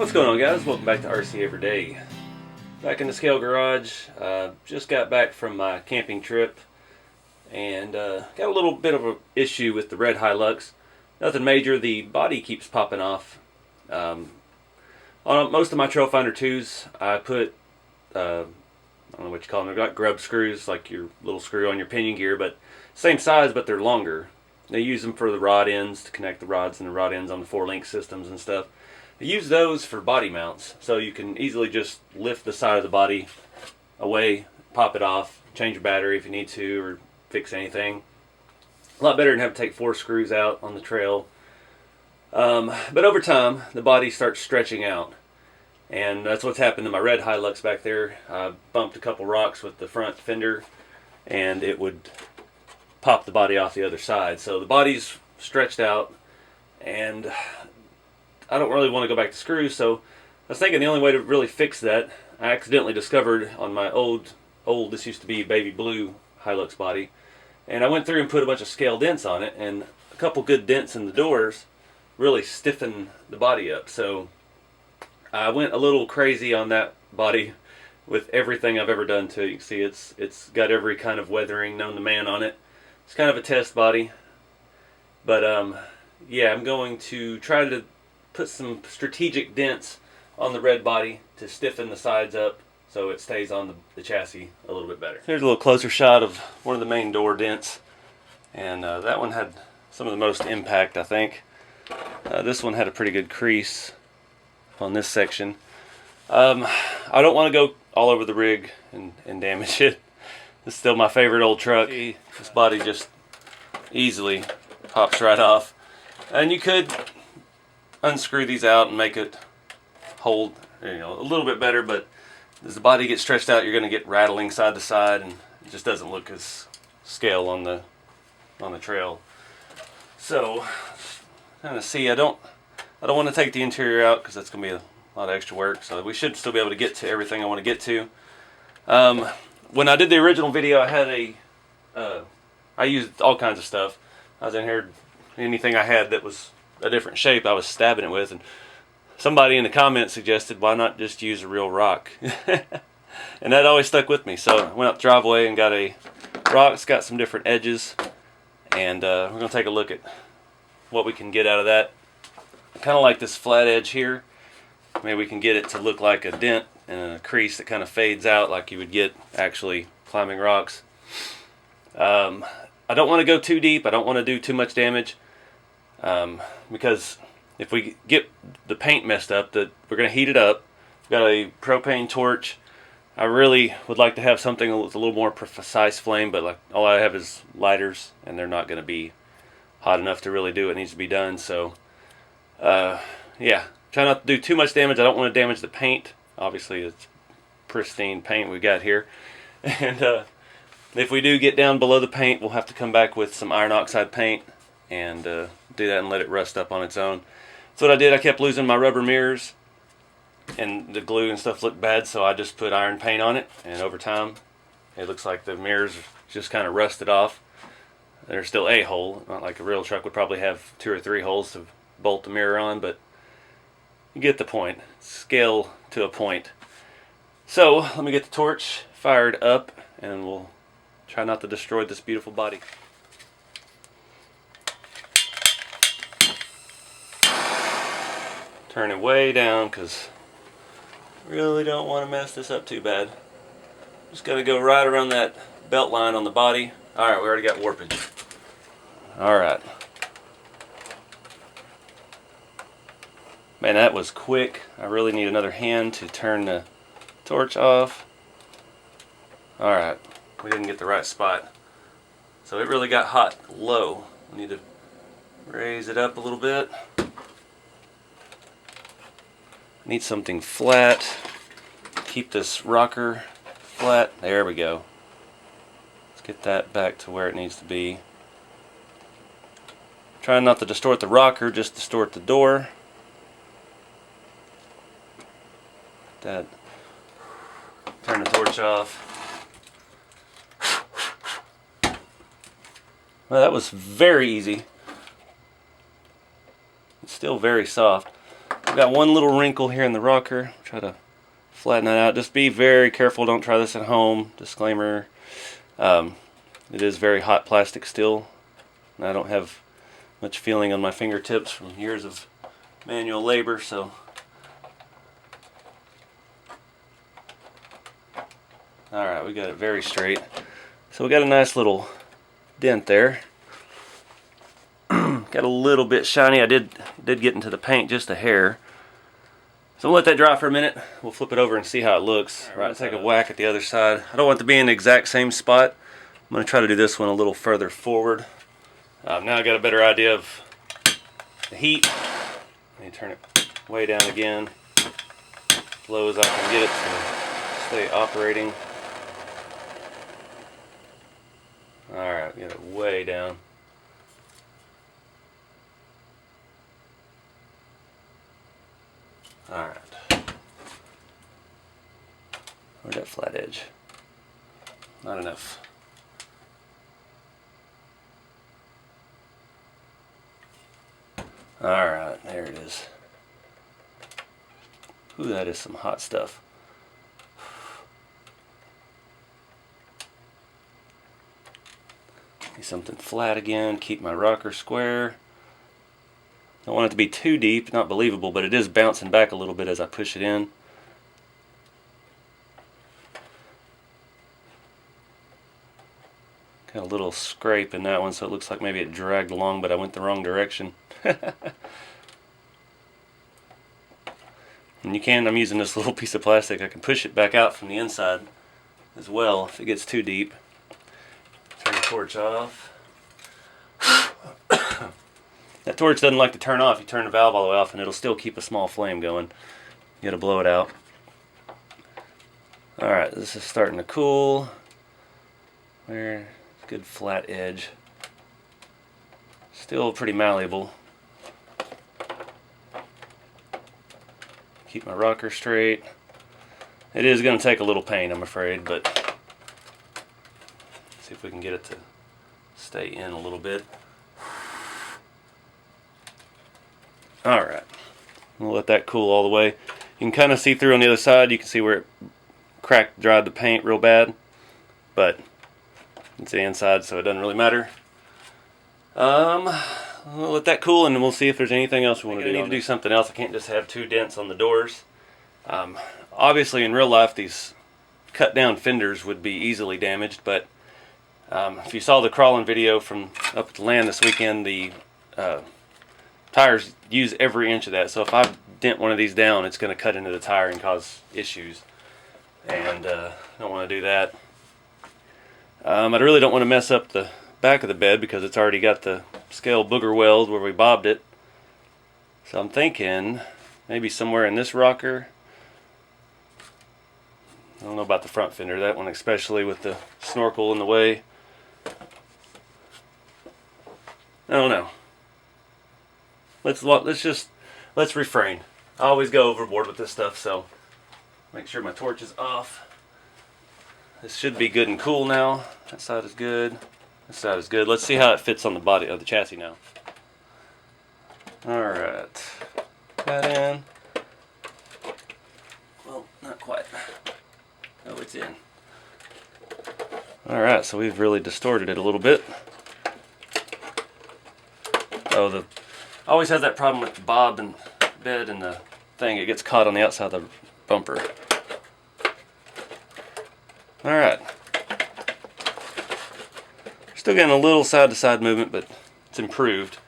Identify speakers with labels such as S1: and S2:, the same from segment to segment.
S1: What's going on, guys? Welcome back to RC Everyday. Back in the scale garage. Just got back from my camping trip and got a little bit of an issue with the red Hilux. Nothing major. The body keeps popping off. On most of my Trailfinder2s, I put I don't know what you call them. They've got grub screws, like your little screw on your pinion gear, but same size, but they're longer. They use them for the rod ends to connect the rods and the rod ends on the 4-link systems and stuff. They use those for body mounts, so you can easily just lift the side of the body away, pop it off, change your battery if you need to, or fix anything. A lot better than have to take 4 screws out on the trail. But over time, the body starts stretching out. And that's what's happened to my red Hilux back there. I bumped a couple rocks with the front fender, and it would pop the body off the other side. So the body's stretched out, and I don't really want to go back to screws, so I was thinking the only way to really fix that, I accidentally discovered on my old, this used to be baby blue Hilux body, and I went through and put a bunch of scale dents on it, and a couple good dents in the doors really stiffen the body up. So I went a little crazy on that body with everything I've ever done to it. You can see it's got every kind of weathering known to man on it. It's kind of a test body, but yeah, I'm going to try to put some strategic dents on the red body to stiffen the sides up so it stays on the chassis a little bit better. Here's a little closer shot of one of the main door dents, and that one had some of the most impact, I think. This one had a pretty good crease on this section. I don't want to go all over the rig and damage it. This is still my favorite old truck. This body just easily pops right off. And you could unscrew these out and make it hold, a little bit better, but as the body gets stretched out, you're going to get rattling side to side, and it just doesn't look as scale on the trail. So, kind of see, I don't want to take the interior out because that's going to be a lot of extra work. So we should still be able to get to everything I want to get to. When I did the original video, I had I used all kinds of stuff. I was in here, anything I had that was a different shape, I was stabbing it with, and somebody in the comments suggested, why not just use a real rock? And that always stuck with me. So I went up the driveway and got a rock. It's got some different edges, and we're going to take a look at what we can get out of that. Kind of like this flat edge here. Maybe we can get it to look like a dent and a crease that kind of fades out like you would get actually climbing rocks. I don't want to go too deep. I don't want to do too much damage. Because if we get the paint messed up, we're going to heat it up. We've got a propane torch. I really would like to have something with a little more precise flame, but like all I have is lighters, and they're not going to be hot enough to really do what needs to be done. So, yeah, try not to do too much damage. I don't want to damage the paint. Obviously, it's pristine paint we got here, and if we do get down below the paint, we'll have to come back with some iron oxide paint and do that and let it rust up on its own. That's what I did. I kept losing my rubber mirrors, and the glue and stuff looked bad, so I just put iron paint on it, and over time it looks like the mirrors just kind of rusted off. There's still a hole, not like a real truck would probably have 2 or 3 holes to bolt the mirror on, but you get the point. Scale to a point. So let me get the torch fired up, and we'll try not to destroy this beautiful body. Turn it way down because I really don't want to mess this up too bad. Just got to go right around that belt line on the body. Alright, we already got warpage. Alright. Man, that was quick. I really need another hand to turn the torch off. Alright, we didn't get the right spot. So it really got hot low. We need to raise it up a little bit. Need something flat. Keep this rocker flat. There we go. Let's get that back to where it needs to be. Trying not to distort the rocker, just distort the door. That. Turn the torch off. Well, that was very easy. It's still very soft. I've got one little wrinkle here in the rocker. Try to flatten that out. Just be very careful. Don't try this at home. Disclaimer. It is very hot plastic still. And I don't have much feeling on my fingertips from years of manual labor, so. Alright, we got it very straight. So we got a nice little dent there. Got a little bit shiny. I did get into the paint just a hair. So we'll let that dry for a minute. We'll flip it over and see how it looks. Right, take a whack at the other side. I don't want it to be in the exact same spot. I'm going to try to do this one a little further forward. Now I got a better idea of the heat. Let me turn it way down again. As low as I can get it to stay operating. Alright, get it way down. Alright. Where's that flat edge? Not enough. Alright, there it is. Ooh, that is some hot stuff. Need something flat again, keep my rocker square. Don't want it to be too deep, not believable, but it is bouncing back a little bit as I push it in. Got a little scrape in that one, so it looks like maybe it dragged along, but I went the wrong direction. And you can, I'm using this little piece of plastic, I can push it back out from the inside as well if it gets too deep. Turn the torch off. That torch doesn't like to turn off. You turn the valve all the way off and it'll still keep a small flame going. You gotta blow it out. Alright, this is starting to cool. There, good flat edge. Still pretty malleable. Keep my rocker straight. It is going to take a little pain, I'm afraid, but see if we can get it to stay in a little bit. Alright, we'll let that cool all the way. You can kind of see through on the other side. You can see where it cracked, dried the paint real bad, but it's the inside, so it doesn't really matter. We'll let that cool and we'll see if there's anything else we want to do. I need to do something else. I can't just have two dents on the doors. Obviously in real life these cut down fenders would be easily damaged, but if you saw the crawling video from up at the land this weekend, the tires use every inch of that. So if I dent one of these down, it's going to cut into the tire and cause issues. And I don't want to do that. I really don't want to mess up the back of the bed because it's already got the scale booger weld where we bobbed it. So I'm thinking maybe somewhere in this rocker. I don't know about the front fender, that one especially with the snorkel in the way. I don't know. Let's refrain. I always go overboard with this stuff, so make sure my torch is off. This should be good and cool now. That side is good. This side is good. Let's see how it fits on the body of the chassis now. Alright. That in. Well, not quite. Oh, it's in. Alright, so we've really distorted it a little bit. Oh, I always have that problem with the bob and bed and the thing. It gets caught on the outside of the bumper. Alright. Still getting a little side-to-side movement, but it's improved.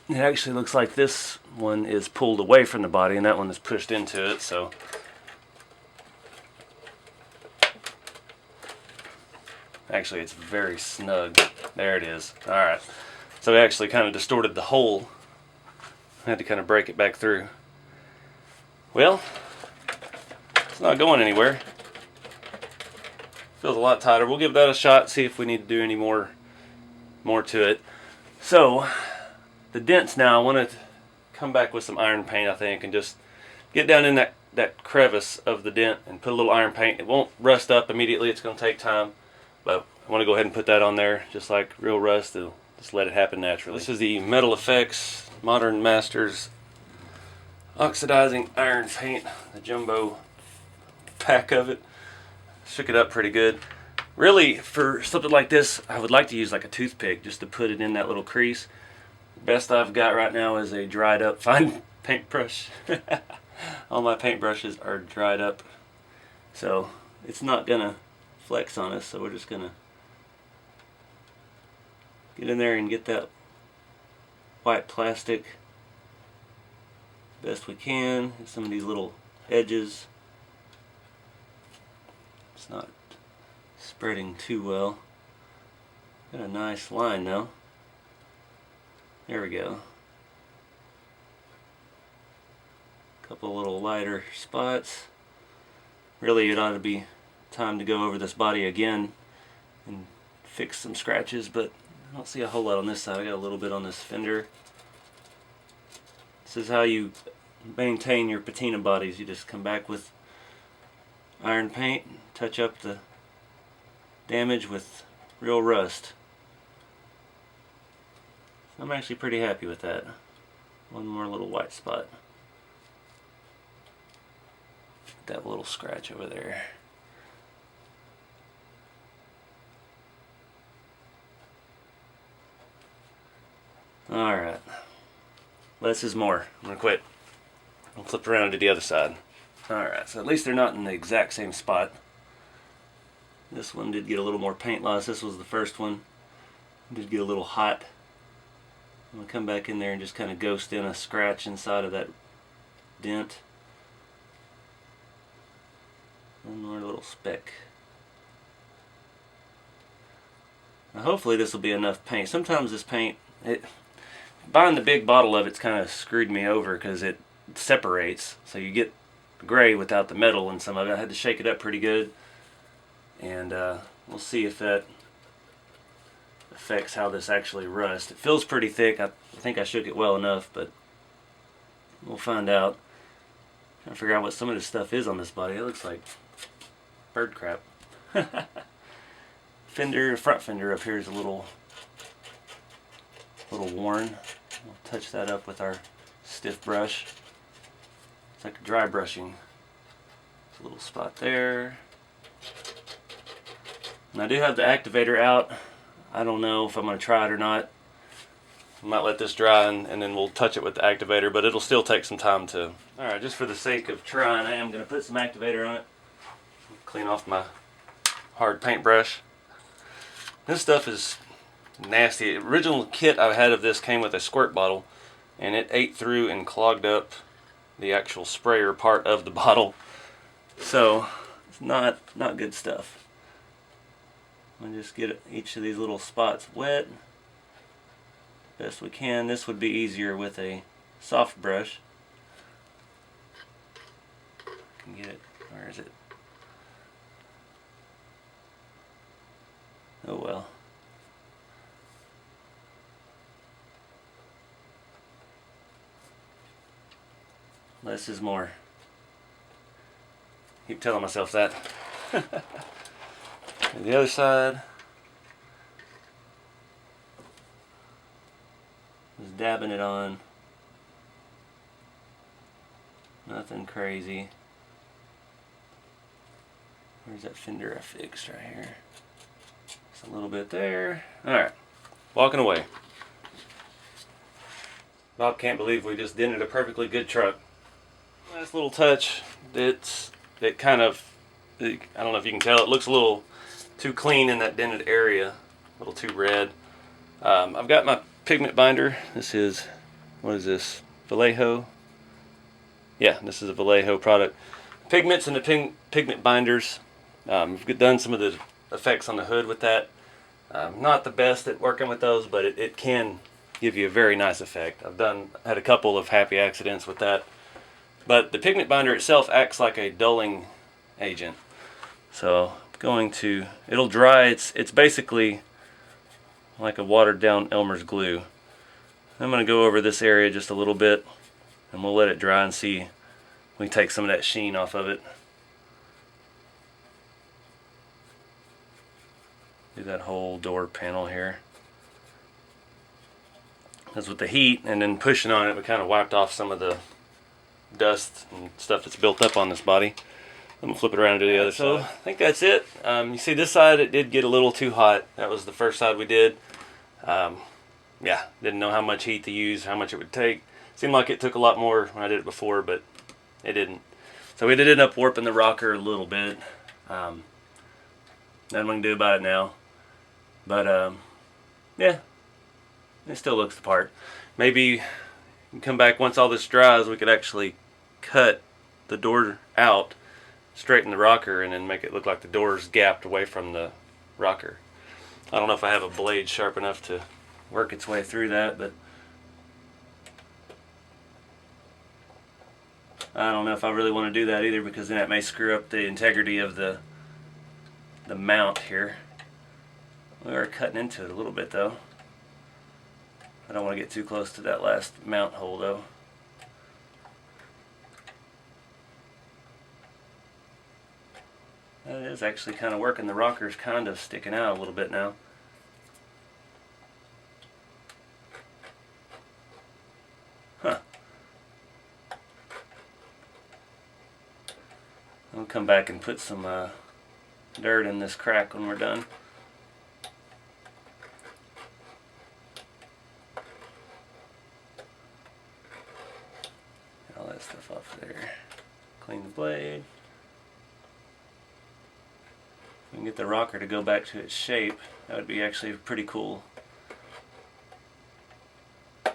S1: It actually looks like this one is pulled away from the body and that one is pushed into it, so actually it's very snug. There it is. Alright. So we actually kind of distorted the hole. I had to kind of break it back through. Well, it's not going anywhere. Feels a lot tighter. We'll give that a shot, see if we need to do any more to it. So, the dents now, I want to come back with some iron paint, I think, and just get down in that crevice of the dent and put a little iron paint. It won't rust up immediately, it's going to take time, but I want to go ahead and put that on there, just like real rust. It'll just let it happen naturally. This is the Metal Effects Modern Masters oxidizing iron paint, the jumbo pack of it. Shook it up pretty good. Really, for something like this, I would like to use like a toothpick just to put it in that little crease. Best I've got right now is a dried up fine paintbrush. All my paintbrushes are dried up, so it's not gonna flex on us, so we're just gonna get in there and get that white plastic best we can. Some of these little edges, it's not spreading too well. Got a nice line though. There we go. Couple little lighter spots. Really, it ought to be time to go over this body again and fix some scratches, but I don't see a whole lot on this side. I got a little bit on this fender. This is how you maintain your patina bodies. You just come back with iron paint, touch up the damage with real rust. I'm actually pretty happy with that. One more little white spot. That little scratch over there. Alright. Less is more. I'm going to quit. I'll flip around to the other side. Alright, so at least they're not in the exact same spot. This one did get a little more paint loss. This was the first one. It did get a little hot. I'm going to come back in there and just kind of ghost in a scratch inside of that dent. One more little speck. Now hopefully this will be enough paint. Sometimes this paint, buying the big bottle of it's kind of screwed me over because it separates. So you get gray without the metal in some of it. I had to shake it up pretty good. And we'll see if that affects how this actually rusts. It feels pretty thick. I think I shook it well enough, but we'll find out. Trying to figure out what some of this stuff is on this body. It looks like bird crap. Front fender up here is a little worn. We'll touch that up with our stiff brush. It's like a dry brushing. There's a little spot there. And I do have the activator out. I don't know if I'm going to try it or not. I might let this dry and then we'll touch it with the activator, but it'll still take some time to. Alright, just for the sake of trying, I am going to put some activator on it. Clean off my hard paintbrush. This stuff is nasty. The original kit I had of this came with a squirt bottle, and it ate through and clogged up the actual sprayer part of the bottle. So it's not good stuff. I'll just get each of these little spots wet best we can. This would be easier with a soft brush. I can get it. Where is it? Oh well. Less is more. Keep telling myself that. And the other side. Just dabbing it on. Nothing crazy. Where's that fender I fixed right here? Just a little bit there. Alright. Walking away. Bob can't believe we just dented a perfectly good truck. Last little touch. It kind of, I don't know if you can tell, it looks a little too clean in that dented area. A little too red. I've got my pigment binder. This is, what is this? Vallejo? Yeah, this is a Vallejo product. Pigments and the pigment binders. We've done some of the effects on the hood with that. Not the best at working with those, but it can give you a very nice effect. I've had a couple of happy accidents with that. But the pigment binder itself acts like a dulling agent. So it'll dry. It's basically like a watered down Elmer's glue. I'm going to go over this area just a little bit and we'll let it dry and see if we can take some of that sheen off of it. Do that whole door panel here. Because with the heat and then pushing on it, we kind of wiped off some of the dust and stuff that's built up on this body. I'm going to flip it around to the other side. So I think that's it. You see this side, it did get a little too hot. That was the first side we did. Yeah, didn't know how much heat to use, how much it would take. Seemed like it took a lot more when I did it before, but it didn't. So we did end up warping the rocker a little bit. Nothing we can do about it now. But yeah, it still looks the part. Maybe come back once all this dries, we could actually cut the door out, straighten the rocker, and then make it look like the door's gapped away from the rocker. I don't know if I have a blade sharp enough to work its way through that, but I don't know if I really want to do that either, because then it may screw up the integrity of the mount here. We are cutting into it a little bit though. I don't want to get too close to that last mount hole though. That is actually kind of working. The rocker's kind of sticking out a little bit now. Huh. I'll come back and put some dirt in this crack when we're done. Get all that stuff off there. Clean the blade. We can get the rocker to go back to its shape. That would be actually pretty cool. Go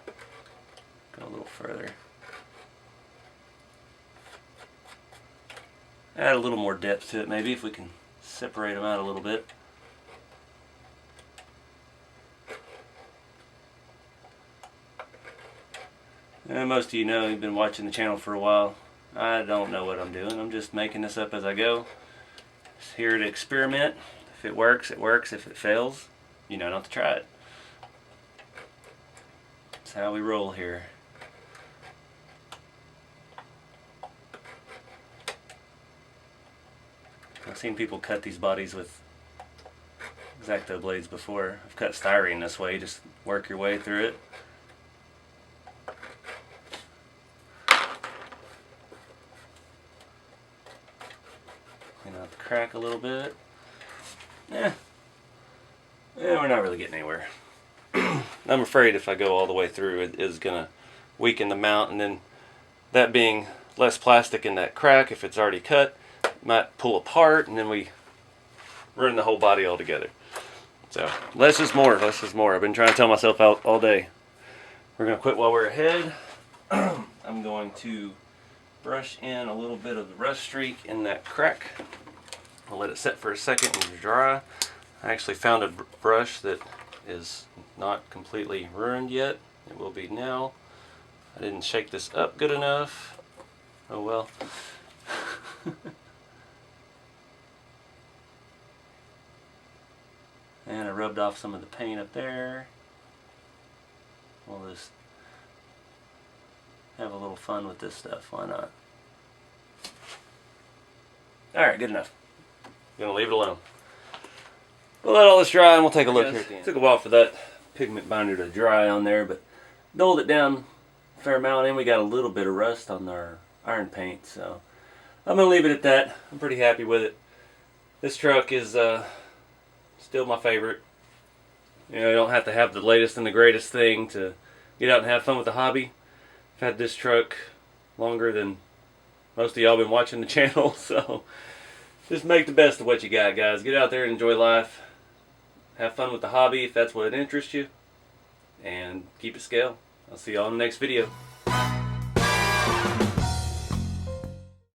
S1: a little further. Add a little more depth to it maybe, if we can separate them out a little bit. And most of you know, you've been watching the channel for a while. I don't know what I'm doing. I'm just making this up as I go. Just here to experiment. If it works, it works. If it fails, you know not to try it. That's how we roll here. I've seen people cut these bodies with X-Acto blades before. I've cut styrene this way. Just work your way through it. Clean out the crack a little bit. Yeah, we're not really getting anywhere. I'm afraid if I go all the way through, it is going to weaken the mount, and then that being less plastic in that crack, if it's already cut, it might pull apart, and then we ruin the whole body altogether. So less is more, less is more. I've been trying to tell myself out all day. We're going to quit while we're ahead. I'm going to brush in a little bit of the rust streak in that crack. I'll let it set for a second and dry. I actually found a brush that is not completely ruined yet. It will be now. I didn't shake this up good enough. Oh well. And I rubbed off some of the paint up there. We'll just have a little fun with this stuff. Why not? Alright, good enough. I'm going to leave it alone. We'll let all this dry and we'll take a look here at the end. It took a while for that pigment binder to dry on there, but dulled it down a fair amount, and we got a little bit of rust on our iron paint, so I'm going to leave it at that. I'm pretty happy with it. This truck is still my favorite. You know, you don't have to have the latest and the greatest thing to get out and have fun with the hobby. I've had this truck longer than most of y'all been watching the channel, so just make the best of what you got, guys. Get out there and enjoy life. Have fun with the hobby if that's what interests you. And keep it scale. I'll see y'all in the next video.